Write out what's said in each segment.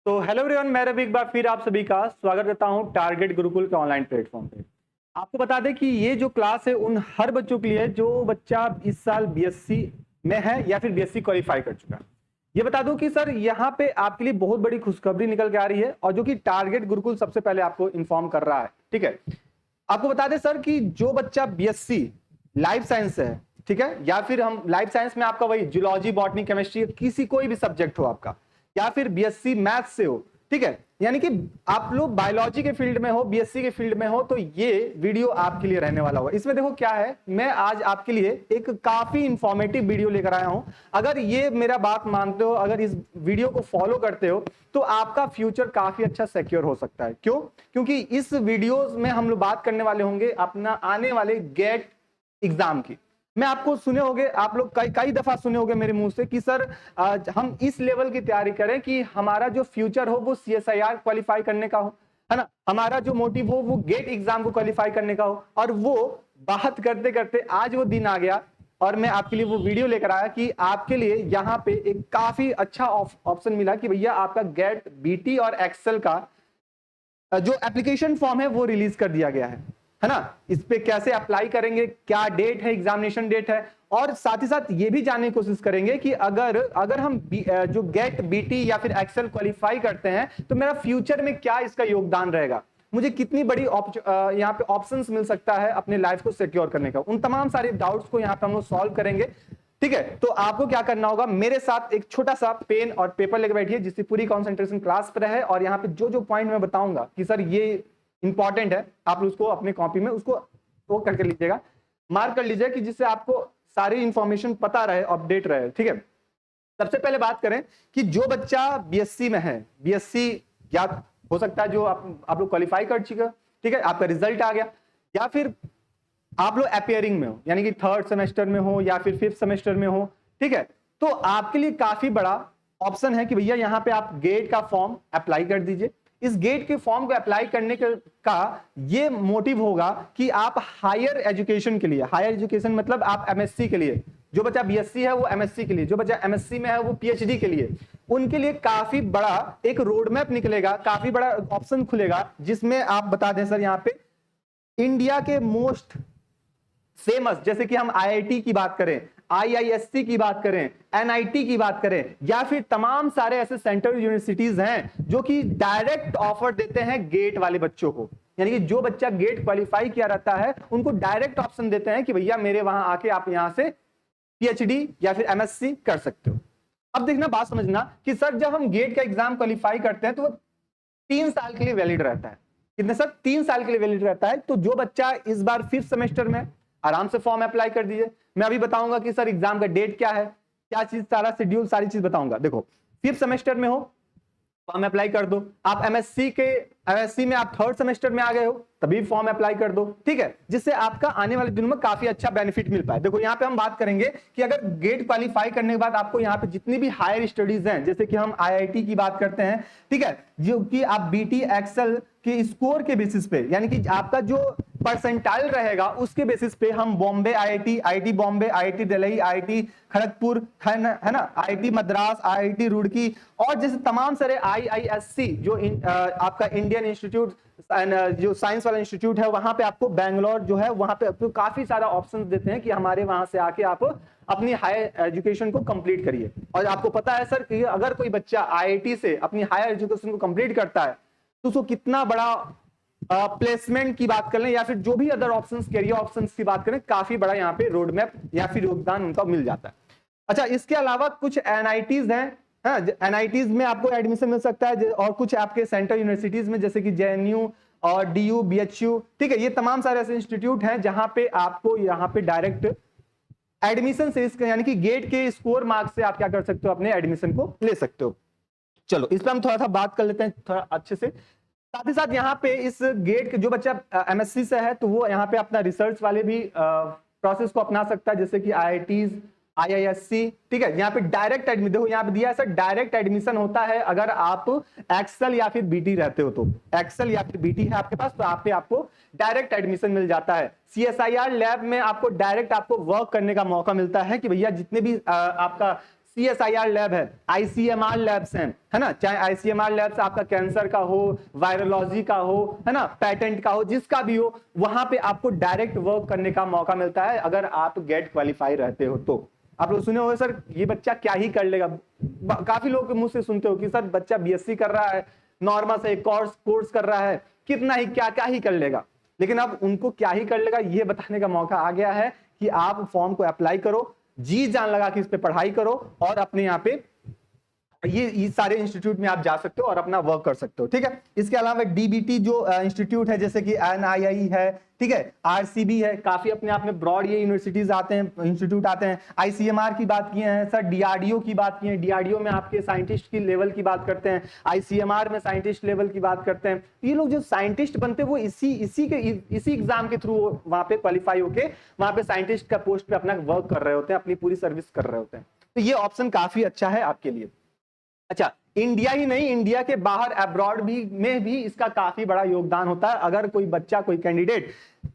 तो hello everyone, मैं रवि एक बार फिर आप सभी का स्वागत करता हूं टारगेट गुरुकुल के ऑनलाइन प्लेटफॉर्म पे। आपको बता दें कि ये जो क्लास है उन हर बच्चों के लिए है जो बच्चा इस साल बीएससी में है या फिर बीएससी क्वालिफाई कर चुका है। ये बता दूं कि सर यहाँ पे आपके लिए बहुत बड़ी खुशखबरी निकल के आ रही है और जो कि टारगेट गुरुकुल सबसे पहले आपको इन्फॉर्म कर रहा है। ठीक है, आपको बता दें सर कि जो बच्चा बीएससी लाइफ साइंस से है, ठीक है, या फिर हम लाइफ साइंस में आपका वही जूलॉजी, बॉटनी, केमिस्ट्री, किसी कोई भी सब्जेक्ट हो आपका, या फिर बीएससी मैथ्स से हो, ठीक है, यानी कि आप लोग बायोलॉजी के फील्ड में हो, बीएससी के फील्ड में हो, तो ये वीडियो आपके लिए रहने वाला होगा। इसमें देखो क्या है, मैं आज आपके लिए एक काफी इंफॉर्मेटिव वीडियो लेकर आया हूं। अगर ये मेरा बात मानते हो, अगर इस वीडियो को फॉलो करते हो, तो आपका फ्यूचर काफी अच्छा सिक्योर हो सकता है। क्यों? क्योंकि इस वीडियो में हम लोग बात करने वाले होंगे अपना आने वाले गेट एग्जाम की। मैं आपको सुने होंगे, आप लोग कई कई दफा सुने होंगे मेरे मुंह से कि सर हम इस लेवल की तैयारी करें कि हमारा जो फ्यूचर हो वो सीएसआईआर क्वालिफाई करने का हो, है ना, हमारा जो मोटिव हो वो गेट एग्जाम को क्वालिफाई करने का हो। और वो बात करते करते आज वो दिन आ गया और मैं आपके लिए वो वीडियो लेकर आया कि आपके लिए यहाँ पे एक काफी अच्छा ऑप्शन मिला कि भैया आपका गेट, बीटी और एक्सेल का जो एप्लीकेशन फॉर्म है वो रिलीज कर दिया गया है ना। इस पे कैसे अप्लाई करेंगे, क्या डेट है, एग्जामिनेशन डेट है, और साथ ही साथ ये भी जानने की कोशिश करेंगे कि अगर हम जो गेट, बीटी या फिर एक्सेल क्वालिफाई करते हैं तो मेरा फ्यूचर में क्या इसका योगदान रहेगा, मुझे कितनी बड़ी यहाँ पे ऑप्शंस मिल सकता है अपने लाइफ को सिक्योर करने का। उन तमाम सारे डाउट्स को यहाँ पे हम लोग सॉल्व करेंगे। ठीक है, तो आपको क्या करना होगा, मेरे साथ एक छोटा सा पेन और पेपर लेकर बैठिए जिससे पूरी कंसंट्रेशन क्लास पर रहे, और यहाँ पे जो जो पॉइंट मैं बताऊंगा कि सर ये इंपॉर्टेंट है, आप उसको अपने कॉपी में उसको वो करके लीजिएगा, मार्क कर लीजिएगा, कि जिससे आपको सारी इंफॉर्मेशन पता रहे, अपडेट रहे। ठीक है, सबसे पहले बात करें कि जो बच्चा बीएससी में है, बीएससी या हो सकता है जो आप लोग क्वालिफाई कर चुके, ठीक है, आपका रिजल्ट आ गया, या फिर आप लोग अपियरिंग में हो यानी कि थर्ड सेमेस्टर में हो या फिर फिफ्थ सेमेस्टर में हो, ठीक है, तो आपके लिए काफी बड़ा ऑप्शन है कि भैया यहाँ पे आप गेट का फॉर्म अप्लाई कर दीजिए। इस गेट के फॉर्म को अप्लाई करने का ये मोटिव होगा कि आप हायर एजुकेशन के लिए, हायर एजुकेशन मतलब आप एमएससी के लिए, जो बच्चा बीएससी है वो एमएससी के लिए, जो बच्चा एमएससी में है वो पीएचडी के लिए, उनके लिए काफी बड़ा एक रोड मैप निकलेगा, काफी बड़ा ऑप्शन खुलेगा, जिसमें आप बता दें सर यहाँ पे इंडिया के मोस्ट फेमस, जैसे कि हम आईआईटी की बात करें, आईआईएससी की बात करें, एनआईटी की बात करें, या फिर तमाम सारे ऐसे सेंट्रल यूनिवर्सिटीज हैं जो कि डायरेक्ट ऑफर देते हैं गेट वाले बच्चों को, यानी कि जो बच्चा गेट क्वालिफाई किया रहता है उनको डायरेक्ट ऑप्शन देते हैं कि भैया मेरे वहां आके आप यहां से पीएचडी या फिर एमएससी कर सकते हो। अब देखना, बात समझना कि सर जब हम गेट का एग्जाम क्वालिफाई करते हैं तो वो 3 साल के लिए वैलिड रहता है। कितने सर? 3 साल के लिए वैलिड रहता है। तो जो बच्चा इस बार फिफ्थ सेमेस्टर में, आराम से फॉर्म अप्लाई कर दीजिए। मैं अभी बताऊंगा कि सर एग्जाम का डेट क्या है, क्या चीज, सारा शेड्यूल, सारी चीज बताऊंगा। देखो, फिफ्थ सेमेस्टर में हो फॉर्म अप्लाई कर दो, आप एमएससी में आप थर्ड सेमेस्टर में आ गए हो तभी फॉर्म अप्लाई कर दो, ठीक है, जिससे आपका आने वाले दिनों में काफी अच्छा बेनिफिट मिल पाए। देखो यहाँ पे हम बात करेंगे कि अगर गेट क्वालिफाई करने के बाद आपको यहाँ पे जितनी भी हायर स्टडीज हैं, जैसे कि हम आईआईटी की बात करते हैं, ठीक है, जो कि आप बीटी एक्सेल के स्कोर के बेसिस पे, यानी कि आपका जो परसेंटाइल रहेगा उसके बेसिस पे हम Bombay IIT, IIT Bombay, IIT Delhi, IIT Kharagpur, है ना, आईआईटी मद्रास, आईआईटी रुड़की, और जैसे तमाम सारे आईआईएससी जो आपका इंडियन इंस्टीट्यूट, जो साइंस वाला इंस्टीट्यूट है, वहां पे आपको बैंगलोर जो है वहां पे आपको काफी सारा ऑप्शंस देते हैं कि हमारे वहां से आके आप अपनी हायर एजुकेशन को कंप्लीट करिए। और आपको पता है सर कि अगर कोई बच्चा आईआईटी से अपनी हायर एजुकेशन को कंप्लीट करता है तो उसको कितना बड़ा प्लेसमेंट की बात करें या फिर जो भी अदर ऑप्शंस, कैरियर ऑप्शंस की बात करें, काफी बड़ा यहाँ पे रोड मैप या फिर योगदान उनका मिल जाता है। अच्छा, इसके अलावा कुछ एनआईटीज हैं, एनआईटीज में आपको एडमिशन मिल सकता है, और कुछ आपके सेंट्रल यूनिवर्सिटीज में जैसे कि जेएनयू और डीयू, बीएचयू, ठीक है, ये तमाम सारे ऐसे इंस्टीट्यूट हैं जहां पे आपको यहाँ पे डायरेक्ट एडमिशन से, यानी कि गेट के स्कोर मार्क्स से आप क्या कर सकते हो, अपने एडमिशन को ले सकते हो। चलो इस पर हम थोड़ा सा बात कर लेते हैं थोड़ा अच्छे से। साथ ही साथ यहाँ पे इस गेट के जो बच्चा एमएससी से है तो वो यहाँ पे अपना रिसर्च वाले भी प्रोसेस को अपना सकता है, जैसे कि आईआईटीज, आईआईएससी, ठीक है, यहाँ पे डायरेक्ट एडमिशन, देखो यहाँ पे दिया है सर, डायरेक्ट एडमिशन होता है अगर आप एक्सेल या फिर बीटी रहते हो, तो एक्सेल या फिर बीटी है आपके पास तो आप पे आपको डायरेक्ट एडमिशन मिल जाता है। सीएसआईआर लैब में आपको डायरेक्ट आपको वर्क करने का मौका मिलता है कि भैया जितने भी आपका CSIR लैब है, ICMR लैब्स हैं, है ना, चाहे ICMR लैब्स आपका कैंसर का हो, वायरोलॉजी का हो, है ना, पेटेंट का हो, जिसका भी हो, वहां पे आपको डायरेक्ट वर्क करने का मौका मिलता है अगर आप गेट क्वालिफाई रहते हो तो। आप लोग सुने होंगे सर ये बच्चा क्या ही कर लेगा, काफी लोग के मुंह से सुनते हो कि सर बच्चा BSc कर रहा है, नॉर्मल से कोर्स कर रहा है, कितना ही क्या क्या ही कर लेगा। लेकिन अब उनको क्या ही कर लेगा ये बताने का मौका आ गया है कि आप फॉर्म को अप्लाई करो, जी जान लगा कि इस पे पढ़ाई करो और अपने यहाँ पे ये सारे इंस्टीट्यूट में आप जा सकते हो और अपना वर्क कर सकते हो, ठीक है। इसके अलावा DBT जो इंस्टीट्यूट है, जैसे कि NII है, ठीक है, RCB है, काफी अपने आप में ब्रॉड ये यूनिवर्सिटीज आते हैं, इंस्टीट्यूट आते हैं। ICMR की बात किए हैं सर, DRDO की बात की है, DRDO में आपके साइंटिस्ट की लेवल की बात करते हैं, ICMR में साइंटिस्ट लेवल की बात करते हैं। ये लोग जो साइंटिस्ट बनते हैं वो इसी एग्जाम के थ्रू वहां पे क्वालिफाई होके वहां पे साइंटिस्ट का पोस्ट पे अपना वर्क कर रहे होते हैं, अपनी पूरी सर्विस कर रहे होते हैं। तो ये ऑप्शन काफी अच्छा है आपके लिए। अच्छा, इंडिया ही नहीं, इंडिया के बाहर अब्रॉड में भी इसका काफी बड़ा योगदान होता है। अगर कोई बच्चा, कोई कैंडिडेट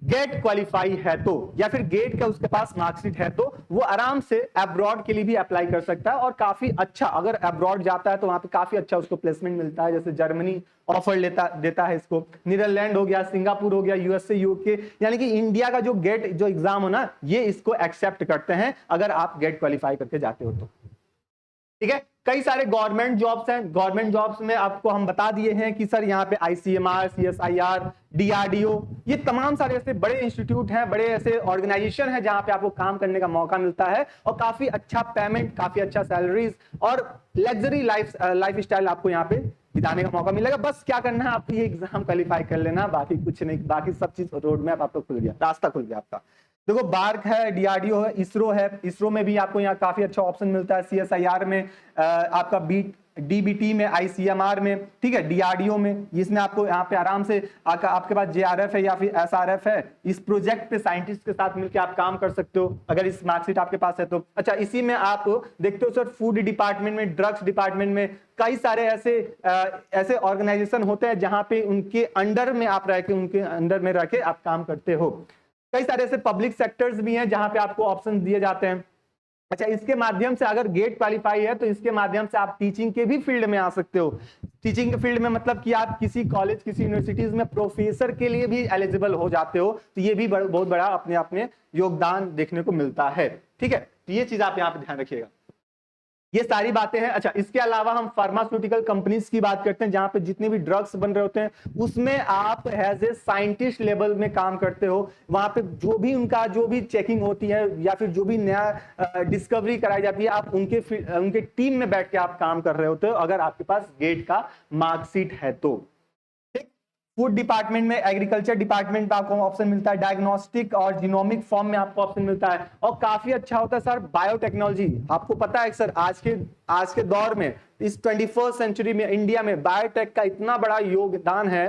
गेट क्वालिफाई है तो, या फिर गेट का उसके पास मार्कशीट है, तो वो आराम से अब्रॉड के लिए भी अप्लाई कर सकता है और काफी अच्छा, अगर अब्रॉड जाता है तो वहां पे काफी अच्छा उसको प्लेसमेंट मिलता है। जैसे जर्मनी ऑफर देता है इसको, नीदरलैंड हो गया, सिंगापुर हो गया, USA, UK, यानी कि इंडिया का जो गेट जो एग्जाम हो ना, ये इसको एक्सेप्ट करते हैं अगर आप गेट क्वालिफाई करके जाते हो तो, ठीक है। कई सारे गवर्नमेंट जॉब्स हैं, गवर्नमेंट जॉब्स में आपको हम बता दिए हैं कि सर यहाँ पे ICMR, CSIR, DRDO, ये तमाम सारे ऐसे बड़े इंस्टीट्यूट हैं, बड़े ऐसे ऑर्गेनाइजेशन हैं जहां पे आपको काम करने का मौका मिलता है और काफी अच्छा पेमेंट, काफी अच्छा सैलरीज और लग्जरी लाइफ स्टाइल आपको यहाँ पे बिताने का मौका मिलेगा। बस क्या करना है, आपको ये एग्जाम क्वालिफाई कर लेना, बाकी कुछ नहीं, बाकी सब चीज रोड मैप आपको खुल गया, रास्ता खुल गया आपका। देखो बार्क है, DRDO है, इसरो है, इसरो में भी आपको यहाँ काफी अच्छा ऑप्शन मिलता है, CSIR में आपका DBT में, ICMR में, ठीक है, DRDO में, इसमें आपको यहाँ पे आराम से आपके पास JRF है या फिर SRF है, इस प्रोजेक्ट पे साइंटिस्ट के साथ मिलकर आप काम कर सकते हो अगर इस मार्कशीट आपके पास है तो। अच्छा, इसी में आप देखते हो सर फूड डिपार्टमेंट में, ड्रग्स डिपार्टमेंट में कई सारे ऐसे ऑर्गेनाइजेशन होते हैं जहां पे उनके अंडर में आप रह के, उनके अंडर में रह के आप काम करते हो। कई सारे ऐसे पब्लिक सेक्टर्स भी हैं जहां पे आपको ऑप्शन दिए जाते हैं। अच्छा, इसके माध्यम से अगर गेट क्वालिफाई है तो इसके माध्यम से आप टीचिंग के भी फील्ड में आ सकते हो। टीचिंग के फील्ड में मतलब कि आप किसी कॉलेज, किसी यूनिवर्सिटीज में प्रोफेसर के लिए भी एलिजिबल हो जाते हो, तो ये भी बहुत बड़ा अपने आप में योगदान देखने को मिलता है, ठीक है। तो ये चीज आप यहाँ पे ध्यान रखिएगा, ये सारी बातें हैं। अच्छा, इसके अलावा हम फार्मास्यूटिकल कंपनीज की बात करते हैं जहां पे जितने भी ड्रग्स बन रहे होते हैं उसमें आप एज ए साइंटिस्ट लेवल में काम करते हो। वहां पे जो भी उनका जो भी चेकिंग होती है या फिर जो भी नया डिस्कवरी कराई जाती है, आप उनके टीम में बैठ के आप काम कर रहे होते हो अगर आपके पास गेट का मार्कशीट है तो। फूड डिपार्टमेंट में, एग्रीकल्चर डिपार्टमेंट में आपको ऑप्शन मिलता है, डायग्नोस्टिक और जीनोमिक फॉर्म में आपको ऑप्शन मिलता है और काफी अच्छा होता है सर बायोटेक्नोलॉजी। आपको पता है सर आज के दौर में, इस 21st सेंचुरी में इंडिया में बायोटेक का इतना बड़ा योगदान है,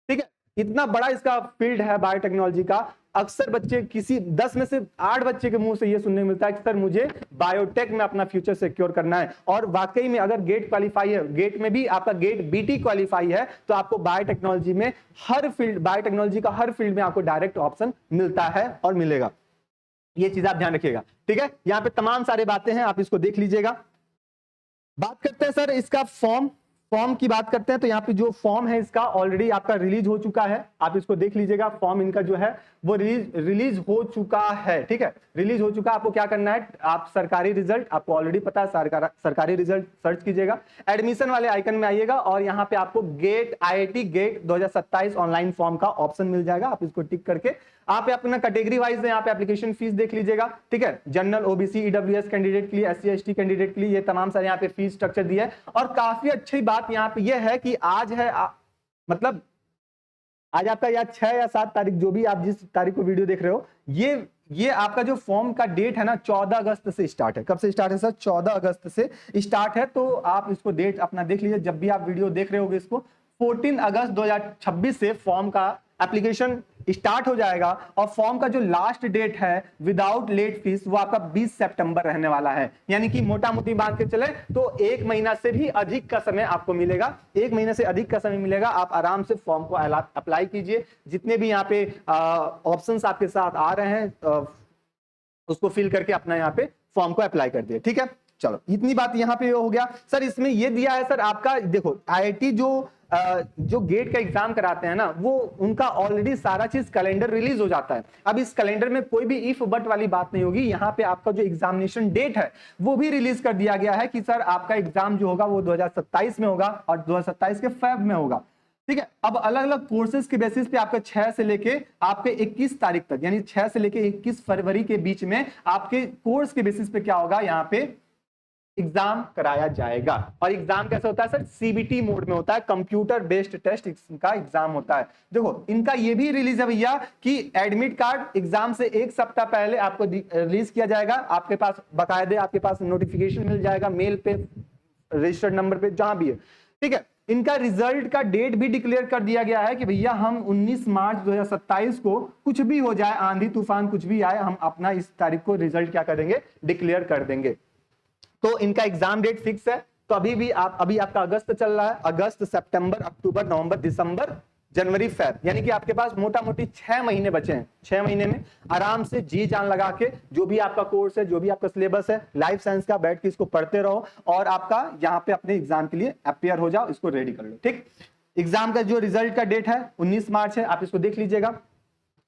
ठीक है, इतना बड़ा इसका फील्ड है बायोटेक्नोलॉजी का। अक्सर बच्चे, किसी 10 में से 8 बच्चे के मुंह से ये सुनने मिलता है कि सर मुझे बायोटेक में अपना फ्यूचर सिक्योर करना है। और वाकई में अगर गेट क्वालिफाई है, गेट में भी आपका गेट BT क्वालिफाई है तो आपको बायोटेक्नोलॉजी में हर फील्ड, बायोटेक्नोलॉजी का हर फील्ड में आपको डायरेक्ट ऑप्शन मिलता है और मिलेगा। ये चीज आप ध्यान रखिएगा, ठीक है। यहाँ पे तमाम सारी बातें हैं, आप इसको देख लीजिएगा। बात करते हैं सर इसका फॉर्म की बात करते हैं तो यहाँ पे जो फॉर्म है इसका ऑलरेडी आपका रिलीज हो चुका है, आप इसको देख लीजिएगा। फॉर्म इनका जो है वो रिलीज हो चुका है, ठीक है, रिलीज हो चुका। आपको क्या करना है, आप सरकारी रिजल्ट, आपको ऑलरेडी पता है, सरकारी रिजल्ट सर्च कीजिएगा, एडमिशन वाले आइकन में आइएगा और यहाँ पे आपको GATE IIT GATE 2027 online form का ऑप्शन मिल जाएगा। आप इसको टिक करके आप अपना कैटेगरी वाइज यहाँ पे एप्लीकेशन फीस देख लीजिएगा, ठीक है। जनरल, OBC, EWS कैंडिडेट के लिए, SC ST कैंडिडेट के लिए ये तमाम सारे यहाँ पे फीस स्ट्रक्चर दिया है। और काफी अच्छी बात यहाँ पे ये है कि आज है मतलब आज आपका या 6 या 7 तारीख, जो भी आप जिस तारीख को वीडियो देख रहे हो, ये आपका जो फॉर्म का डेट है ना 14 अगस्त से स्टार्ट है। कब से स्टार्ट है सर? 14 अगस्त से स्टार्ट है। तो आप इसको डेट अपना देख लीजिए, जब भी आप वीडियो देख रहे होगे इसको 14 अगस्त 2026 से फॉर्म का एप्लीकेशन स्टार्ट हो जाएगा और फॉर्म का जो लास्ट डेट है विदाउट लेट फीस वो आपका 20 सितंबर रहने वाला है। यानी कि मोटा मोटी बात के चले तो 1 महीना से भी अधिक का समय आपको मिलेगा, 1 महीने से अधिक का समय मिलेगा। आप आराम से फॉर्म को अप्लाई कीजिए, जितने भी यहाँ पे ऑप्शंस आपके साथ आ रहे हैं उसको फिल करके अपना यहाँ पे फॉर्म को अप्लाई कर दिए, ठीक है। चलो इतनी बात यहाँ पे हो गया। सर इसमें ये दिया है सर आपका, देखो आईआईटी जो गेट का एग्जाम कराते हैं ना, वो उनका ऑलरेडी सारा चीज कैलेंडर रिलीज हो जाता है। अब इस कैलेंडर में कोई भी इफ बट वाली बात नहीं होगी। यहाँ पे आपका जो एग्जामिनेशन डेट है वो भी रिलीज कर दिया गया है कि सर आपका एग्जाम जो होगा वो 2027 में होगा और 2027 के फेब में होगा। ठीक है, अब अलग अलग कोर्सेज के बेसिस पे आपका 6 से लेके आपके 21 तारीख तक, यानी 6 से लेके 21 फरवरी के बीच में आपके कोर्स के बेसिस पे क्या होगा, यहाँ पे एग्जाम कराया जाएगा। और एग्जाम कैसे होता है सर, सीबीटी मोड में होता है, कंप्यूटर बेस्ड टेस्ट का एग्जाम होता है। देखो इनका ये भी रिलीज है भैया कि एडमिट कार्ड एग्जाम से एक सप्ताह पहले आपको रिलीज किया जाएगा। आपके पास बाकायदे आपके पास नोटिफिकेशन मिल जाएगा मेल पे, रजिस्टर्ड नंबर पे, जहां भी है। ठीक है, इनका रिजल्ट का डेट भी डिक्लेयर कर दिया गया है कि भैया हम 19 मार्च 2027 को कुछ भी हो जाए, आंधी तूफान कुछ भी आए, हम अपना इस तारीख को रिजल्ट क्या करेंगे, डिक्लेयर कर देंगे। तो इनका एग्जाम डेट फिक्स है। तो अभी आपका अगस्त चल रहा है, अगस्त, सितंबर, अक्टूबर, नवंबर, दिसंबर, जनवरी, फेब, यानी कि आपके पास मोटा मोटी 6 महीने बचे हैं। 6 महीने में आराम से जी जान लगा के जो भी आपका कोर्स है, जो भी आपका सिलेबस है लाइफ साइंस का, बैठ के इसको पढ़ते रहो और आपका यहाँ पे अपने एग्जाम के लिए अपेयर हो जाओ, इसको रेडी कर लो। ठीक, एग्जाम का जो रिजल्ट का डेट है 19 मार्च है, आप इसको देख लीजिएगा।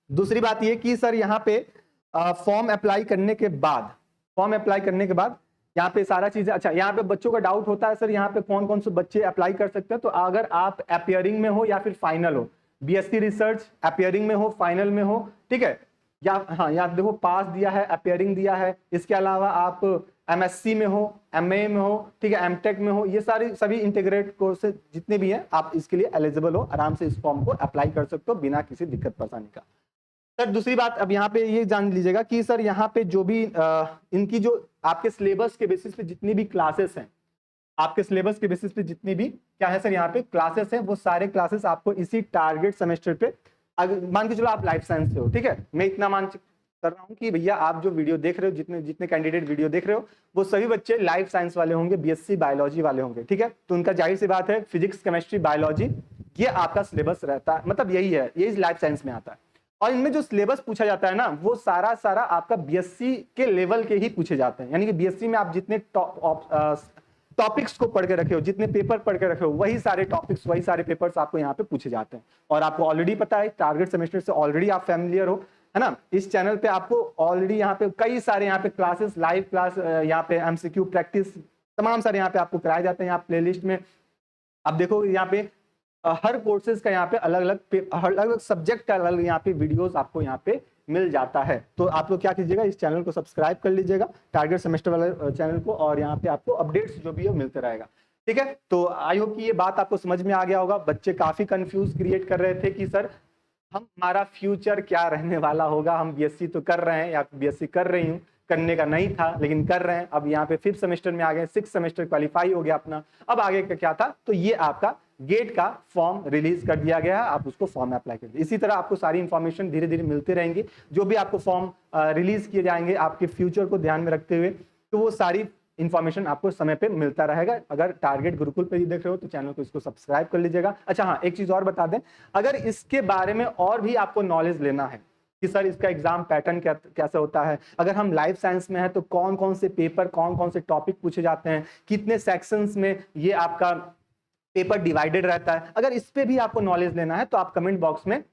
दूसरी बात ये कि सर यहाँ पे फॉर्म अप्लाई करने के बाद यहाँ पे सारा चीजें, अच्छा यहाँ पे बच्चों का डाउट होता है सर यहाँ पे कौन कौन से बच्चे अप्लाई कर सकते हैं। तो अगर आप अपियरिंग में हो या फिर फाइनल हो, बीएससी रिसर्च अपियरिंग में हो, फाइनल में हो, ठीक है, या हाँ यहाँ देखो पास दिया है, अपियरिंग दिया है। इसके अलावा आप एमएससी में हो, एमए में हो, ठीक है, एमटेक में हो, ये सारी सभी इंटीग्रेट कोर्सेज जितने भी हैं आप इसके लिए एलिजिबल हो, आराम से इस फॉर्म को अप्लाई कर सकते हो बिना किसी दिक्कत परेशानी का। सर दूसरी बात अब यहाँ पे ये जान लीजिएगा कि सर यहाँ पे जो भी इनकी जो आपके सिलेबस के बेसिस पे जितनी भी क्लासेस हैं, आपके सिलेबस के बेसिस पे जितनी भी क्या है सर यहाँ पे क्लासेस हैं, वो सारे क्लासेस आपको इसी टारगेट सेमेस्टर पे, अगर मान के चलो आप लाइफ साइंस से हो, ठीक है, मैं इतना मान कर रहा हूँ कि भैया आप जो वीडियो देख रहे हो, जितने कैंडिडेट वीडियो देख रहे हो, वो सभी बच्चे लाइफ साइंस वाले होंगे, बीएससी बायोलॉजी वाले होंगे। ठीक है, तो उनका जाहिर सी बात है फिजिक्स, केमिस्ट्री, बायोलॉजी, ये आपका सिलेबस रहता है, मतलब यही है, ये लाइफ साइंस में आता है। और इनमें जो सिलेबस पूछा जाता है ना, वो सारा आपका बीएससी के लेवल के ही पूछे जाते हैं। यानी कि बीएससी में आप जितने टॉपिक्स को पढ़ के रखे हो, जितने पेपर पढ़ के रखे हो, वही सारे टॉपिक्स, वही सारे पेपर्स आपको यहाँ पे पूछे जाते हैं। और आपको ऑलरेडी पता है, टारगेट सेमेस्टर से ऑलरेडी आप फैमिलियर हो, है ना। इस चैनल पे आपको ऑलरेडी यहाँ पे कई सारे यहाँ पे क्लासेस, लाइव क्लास, यहाँ पे एमसीक्यू प्रैक्टिस, तमाम सारे यहाँ पे आपको कराए जाते हैं। यहाँ प्लेलिस्ट में आप देखो, यहाँ पे हर कोर्सेज का यहाँ पे अलग अलग सब्जेक्ट का अलग यहाँ पे वीडियोस आपको यहाँ पे मिल जाता है। तो आप लोग क्या कीजिएगा, इस चैनल को सब्सक्राइब कर लीजिएगा, टारगेट सेमेस्टर वाले चैनल को, और यहाँ पे आपको अपडेट्स जो भी है मिलते रहेगा। ठीक है, तो आई होप कि ये बात आपको समझ में आ गया होगा। बच्चे काफी कंफ्यूज क्रिएट कर रहे थे कि सर हमारा फ्यूचर क्या रहने वाला होगा, हम बीएससी तो कर रहे हैं या बीएससी कर रही हूँ, करने का नहीं था लेकिन कर रहे हैं, अब यहाँ पे 5th सेमेस्टर में आ गए, 6th सेमेस्टर क्वालिफाई हो गया अपना, अब आगे का क्या था। तो ये आपका गेट का फॉर्म रिलीज कर दिया गया है, आप उसको फॉर्म में अप्लाई करिए। इसी तरह आपको सारी इंफॉर्मेशन धीरे धीरे मिलती रहेंगी, जो भी आपको फॉर्म रिलीज किए जाएंगे आपके फ्यूचर को ध्यान में रखते हुए, तो वो सारी इंफॉर्मेशन आपको समय पे मिलता रहेगा। अगर टारगेट गुरुकुल पे ही देख रहे हो तो चैनल को इसको सब्सक्राइब कर लीजिएगा। अच्छा हाँ, एक चीज और बता दें, अगर इसके बारे में और भी आपको नॉलेज लेना है कि सर इसका एग्जाम पैटर्न कैसे होता है, अगर हम लाइफ साइंस में है तो कौन कौन से पेपर, कौन कौन से टॉपिक पूछे जाते हैं, कितने सेक्शंस में ये आपका पेपर डिवाइडेड रहता है, अगर इस पे भी आपको नॉलेज लेना है तो आप कमेंट बॉक्स में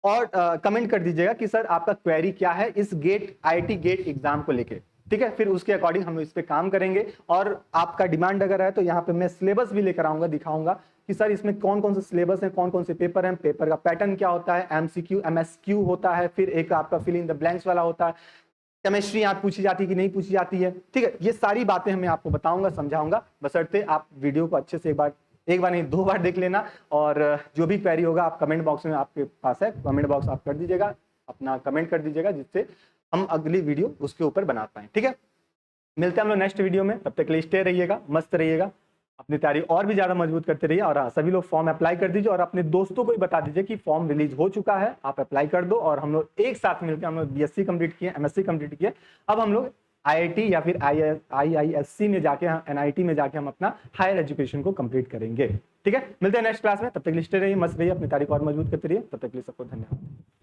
और कमेंट कर दीजिएगा कि सर आपका क्वेरी क्या है इस गेट, आईआईटी गेट एग्जाम को लेके। ठीक है, फिर उसके अकॉर्डिंग हम इस पे काम करेंगे। और आपका डिमांड अगर है तो यहाँ पे मैं सिलेबस भी लेकर आऊंगा, दिखाऊंगा कि सर इसमें कौन कौन से सिलेबस हैं, कौन कौन से पेपर हैं, पेपर का पैटर्न क्या होता है, एमसीक्यू, एमएसक्यू होता है, फिर एक आपका फिल इन द ब्लैंक्स वाला होता है, केमिस्ट्री यहाँ पूछी जाती है कि नहीं पूछी जाती है। ठीक है, ये सारी बातें मैं आपको बताऊंगा, समझाऊंगा, बशर्ते आप वीडियो को अच्छे से एक बार नहीं 2 बार देख लेना। और जो भी क्वेरी होगा आप कमेंट बॉक्स में, आपके पास है कमेंट बॉक्स, आप कर दीजिएगा, अपना कमेंट कर दीजिएगा, जिससे हम अगली वीडियो उसके ऊपर बना पाए। ठीक है, मिलते हैं हम लोग नेक्स्ट वीडियो में, तब तक के लिए स्टे रहिएगा, मस्त रहिएगा, अपनी तैयारी और भी ज्यादा मजबूत करते रहिए। और सभी लोग फॉर्म अप्लाई कर दीजिए और अपने दोस्तों को भी बता दीजिए कि फॉर्म रिलीज हो चुका है, आप अप्लाई कर दो। और हम लोग एक साथ मिलकर, हम लोग बीएससी कंप्लीट किए, एमएससी कंप्लीट किए, अब हम लोग आईआईटी या फिर आईआईएससी में जाके, एनआईटी में जाके हम अपना हायर एजुकेशन को कंप्लीट करेंगे। ठीक है, मिलते हैं नेक्स्ट क्लास में, तब तक के लिए स्टे रहिए, मस्त रहिए, अपनी तैयारी को और मजबूत करते रहिए, तब तक के लिए सबको धन्यवाद।